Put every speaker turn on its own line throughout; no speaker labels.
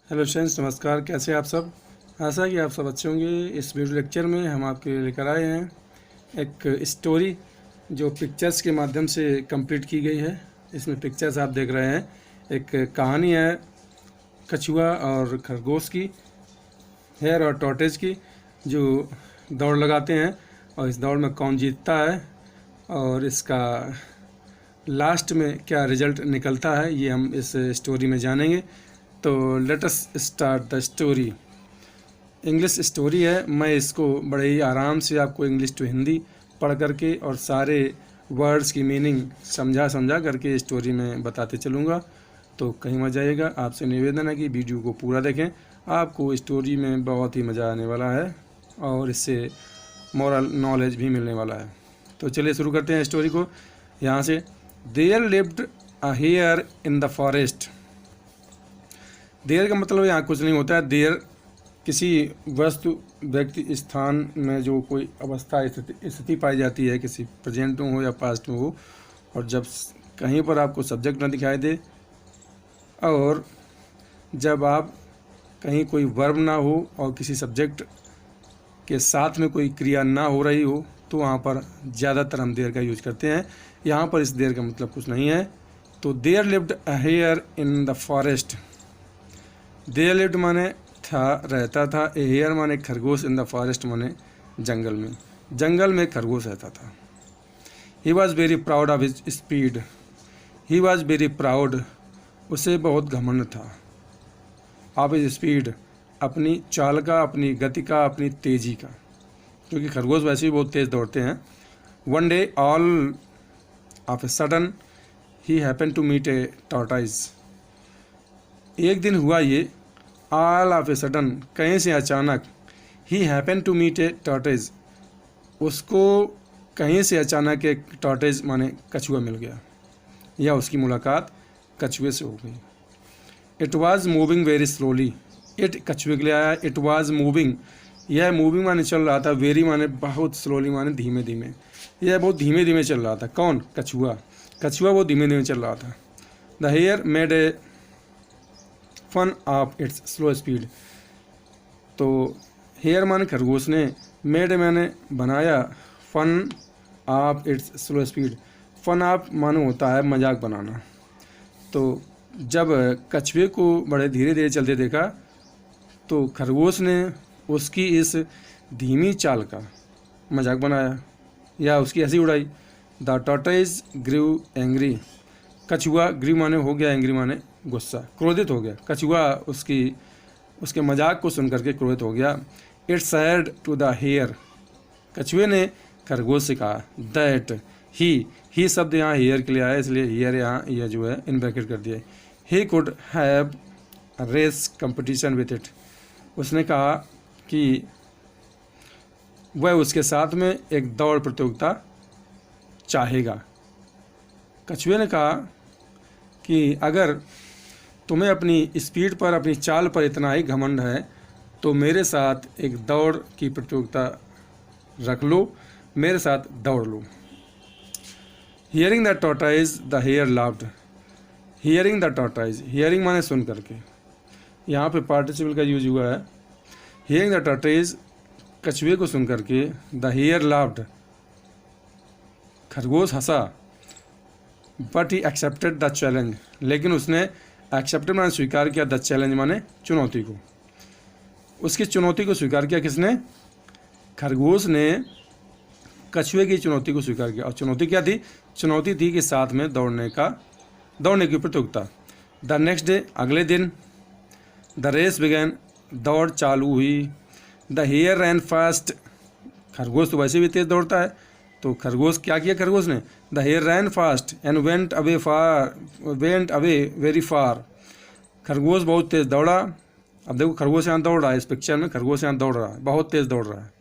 Hello friends, नमस्कार। कैसे हैं आप सब? आशा है कि आप सब अच्छे होंगे। इस वीडियो लेक्चर में हम आपके लिए लेकर आए हैं एक स्टोरी जो पिक्चर्स के माध्यम से कंप्लीट की गई है। इसमें पिक्चर्स आप देख रहे हैं। एक कहानी है कछुआ और खरगोश की, हेयर और टॉर्टोइज की, जो दौड़ लगाते हैं और इस दौड़ में कौन जीतता है और इसका लास्ट में क्या रिजल्ट निकलता है, ये हम इस स्टोरी में जानेंगे। तो let us start the story. English story है। मैं इसको बड़े ही आराम से आपको इंग्लिश टू हिंदी पढ़ करके और सारे वर्ड्स की मीनिंग समझा करके स्टोरी में बताते चलूँगा, तो कहीं मजा आएगा। आपसे निवेदन है कि वीडियो को पूरा देखें, आपको स्टोरी में बहुत ही मज़ा आने वाला है और इससे मोरल नॉलेज भी मिलने वाला है। तो चलिए शुरू करते हैं स्टोरी को यहाँ से। There lived a hare in the forest. There का मतलब यहाँ कुछ नहीं होता है। देयर किसी वस्तु, व्यक्ति, स्थान में जो कोई अवस्था, स्थिति पाई जाती है, किसी प्रेजेंट में हो या पास्ट में हो, और जब कहीं पर आपको सब्जेक्ट ना दिखाई दे और जब आप कहीं कोई वर्ब ना हो और किसी सब्जेक्ट के साथ में कोई क्रिया ना हो रही हो, तो वहाँ पर ज़्यादातर हम देयर का यूज करते हैं। यहाँ पर इस देयर का मतलब कुछ नहीं है। तो there lived a hare in the forest. There lived माने था, रहता था। ए हेयर माने खरगोश, इन द फॉरेस्ट माने जंगल में। जंगल में खरगोश रहता था। He was very proud of his speed. He was very proud, उसे बहुत घमंड था। ऑफ हिज स्पीड, अपनी चाल का, अपनी गति का, अपनी तेज़ी का, क्योंकि खरगोश वैसे ही बहुत तेज़ दौड़ते हैं। One day all of a sudden he happen to meet a tortoise. एक दिन हुआ ये, ऑल ऑफ ए सडन, कहीं से अचानक, he happen to meet a tortoise, उसको कहीं से अचानक एक टॉर्टोइज माने कछुआ मिल गया, या उसकी मुलाकात कछुए से हो गई। It was moving very slowly. It कछुए के लिए आया। इट वॉज मूविंग, यह मूविंग माने चल रहा था, वेरी माने बहुत, स्लोली माने धीमे धीमे। यह बहुत धीमे धीमे चल रहा था। कौन? कछुआ। कछुआ वो धीमे धीमे चल रहा था। The hare made a fun of its slow speed. तो हेयर माने खरगोश ने, मेड मैंने बनाया, fun of its slow speed. Fun of मानो होता है मजाक बनाना। तो जब कछुए को बड़े धीरे धीरे चलते देखा, तो खरगोश ने उसकी इस धीमी चाल का मजाक बनाया या उसकी हंसी उड़ाई। The tortoise grew angry. कछुआ, ग्रीव माने हो गया, एंग्री माने गुस्सा, क्रोधित हो गया। कछुआ उसके मजाक को सुन करके क्रोधित हो गया। It said to the hare. कछुए ने खरगोश से कहा दैट ही शब्द यहाँ हेयर के लिए आया, इसलिए हेयर यहाँ यह जो है इन ब्रैकेट कर दिया। He could have race competition with it. उसने कहा कि वह उसके साथ में एक दौड़ प्रतियोगिता चाहेगा। कछुए ने कहा कि अगर तुम्हें अपनी स्पीड पर, अपनी चाल पर इतना ही घमंड है, तो मेरे साथ एक दौड़ की प्रतियोगिता रख लो, मेरे साथ दौड़ लो। Hearing the tortoise the hare laughed. Hearing the tortoise, hearing माने सुन करके, यहाँ पे पार्टिसिपल का यूज हुआ है। हियरिंग द टॉर्टोइज, कछुए को सुन करके, द हेयर लाफ्ड, खरगोश हंसा। But he accepted the challenge, लेकिन उसने एक्सेप्टेड माने स्वीकार किया, द चैलेंज माने चुनौती को। उसकी चुनौती को स्वीकार किया किसने? खरगोश ने कछुए की चुनौती को स्वीकार किया। और चुनौती क्या थी? चुनौती थी कि साथ में दौड़ने की प्रतियोगिता। द नेक्स्ट डे, अगले दिन, द रेस बिगैन, दौड़ चालू हुई। द हेयर रैन फास्ट, खरगोश तो वैसे भी तेज़ दौड़ता है, तो खरगोश क्या किया? खरगोश ने the hare ran fast and went away very far. खरगोश बहुत तेज़ दौड़ा। अब देखो, खरगोश यहाँ दौड़ रहा है, इस पिक्चर में खरगोश यहाँ दौड़ रहा है, बहुत तेज़ दौड़ रहा है।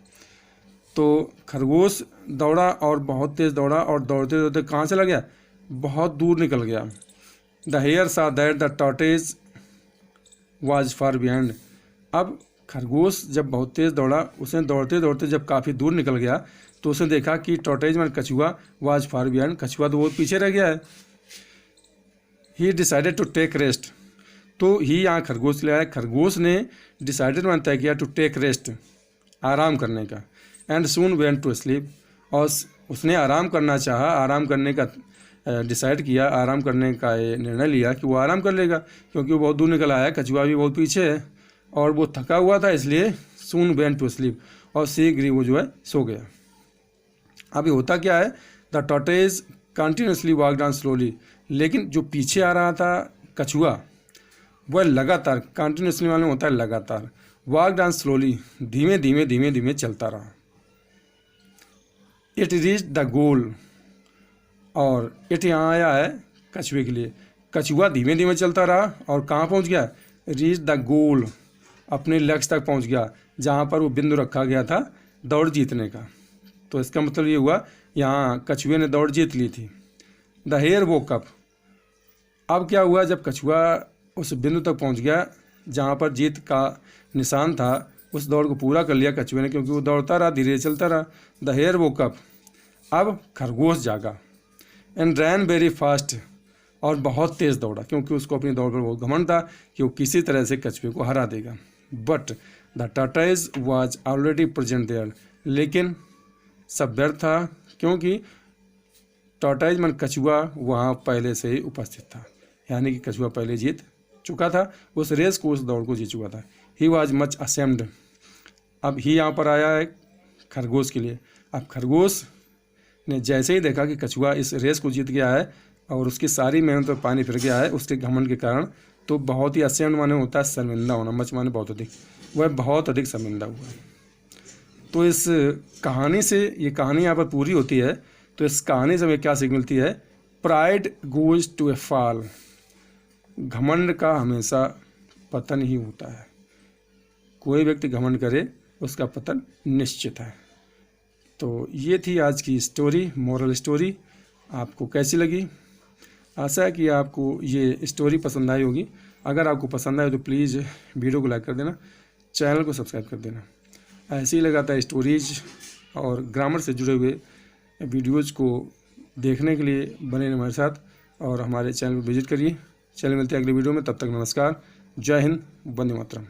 तो खरगोश दौड़ा और बहुत तेज़ दौड़ा, और दौड़ते दौड़ते कहाँ चला गया? बहुत दूर निकल गया। द हेयर सा that the tortoise was far behind. अब खरगोश जब बहुत तेज़ दौड़ा, उसने दौड़ते दौड़ते जब काफ़ी दूर निकल गया, तो उसने देखा कि टॉर्टोइज माने कछुआ वाज फार बिहाइंड, कछुआ तो बहुत पीछे रह गया है। He decided to take rest. तो ही यहाँ खरगोश ले आया। खरगोश ने डिसाइडेड, मैंने तय किया, टू टेक रेस्ट, आराम करने का, and soon went to sleep, और उसने आराम करना चाहा, आराम करने का डिसाइड किया, आराम करने का निर्णय लिया कि वो आराम कर लेगा, क्योंकि वो बहुत दूर निकल आया है, कछुआ भी बहुत पीछे है और वो थका हुआ था, इसलिए सून वेंट टू स्लीप, और शीघ्र ही वो जो है सो गया। अभी होता क्या है, the tortoise continuously walked on slowly, लेकिन जो पीछे आ रहा था कछुआ वह लगातार, कंटिन्यूसली मालूम होता है लगातार, वॉकड ऑन स्लोली, धीमे धीमे धीमे धीमे चलता रहा। इट रीच द गोल, और इट यहाँ आया है कछुए के लिए, कछुआ धीमे धीमे चलता रहा और कहाँ पहुँच गया, रीच द गोल, अपने लक्ष्य तक पहुँच गया जहाँ पर वो बिंदु रखा गया था दौड़ जीतने का। तो इसका मतलब ये हुआ यहाँ कछुए ने दौड़ जीत ली थी। द हेयर वोक अप, अब क्या हुआ, जब कछुआ उस बिंदु तक पहुँच गया जहाँ पर जीत का निशान था, उस दौड़ को पूरा कर लिया कछुए ने, क्योंकि वो दौड़ता रहा, धीरे चलता रहा। द हेयर वोक अप, अब खरगोश जागा, एंड रैन वेरी फास्ट, और बहुत तेज़ दौड़ा, क्योंकि उसको अपनी दौड़ पर बहुत घमंड था कि वो किसी तरह से कछुए को हरा देगा। But the tortoise was already present there, लेकिन सब व्यर्थ था, क्योंकि टॉर्टोइज मन कछुआ वहाँ पहले से ही उपस्थित था, यानी कि कछुआ पहले जीत चुका था, उस रेस को, उस दौड़ को जीत चुका था। ही वॉज मच असेम्ड, अब ही यहाँ पर आया है खरगोश के लिए। अब खरगोश ने जैसे ही देखा कि कछुआ इस रेस को जीत गया है और उसकी सारी मेहनत पर पानी फिर गया है उसके घमंड के कारण, तो बहुत ही असेम्ड माने होता है शर्मिंदा होना, मच माने बहुत अधिक, वह बहुत अधिक शर्मिंदा हुआ। तो इस कहानी से, ये कहानी यहाँ पर पूरी होती है, तो इस कहानी से हमें क्या सीख मिलती है, pride goes to a fall, घमंड का हमेशा पतन ही होता है, कोई व्यक्ति घमंड करे उसका पतन निश्चित है। तो ये थी आज की स्टोरी, मोरल स्टोरी। आपको कैसी लगी? आशा है कि आपको ये स्टोरी पसंद आई होगी। अगर आपको पसंद आए तो प्लीज़ वीडियो को लाइक कर देना, चैनल को सब्सक्राइब कर देना। ऐसे ही लगातार स्टोरीज और ग्रामर से जुड़े हुए वीडियोज़ को देखने के लिए बने रहें हमारे साथ और हमारे चैनल को विजिट करिए। चलिए मिलते हैं अगले वीडियो में, तब तक नमस्कार, जय हिंद, वंदे मातरम।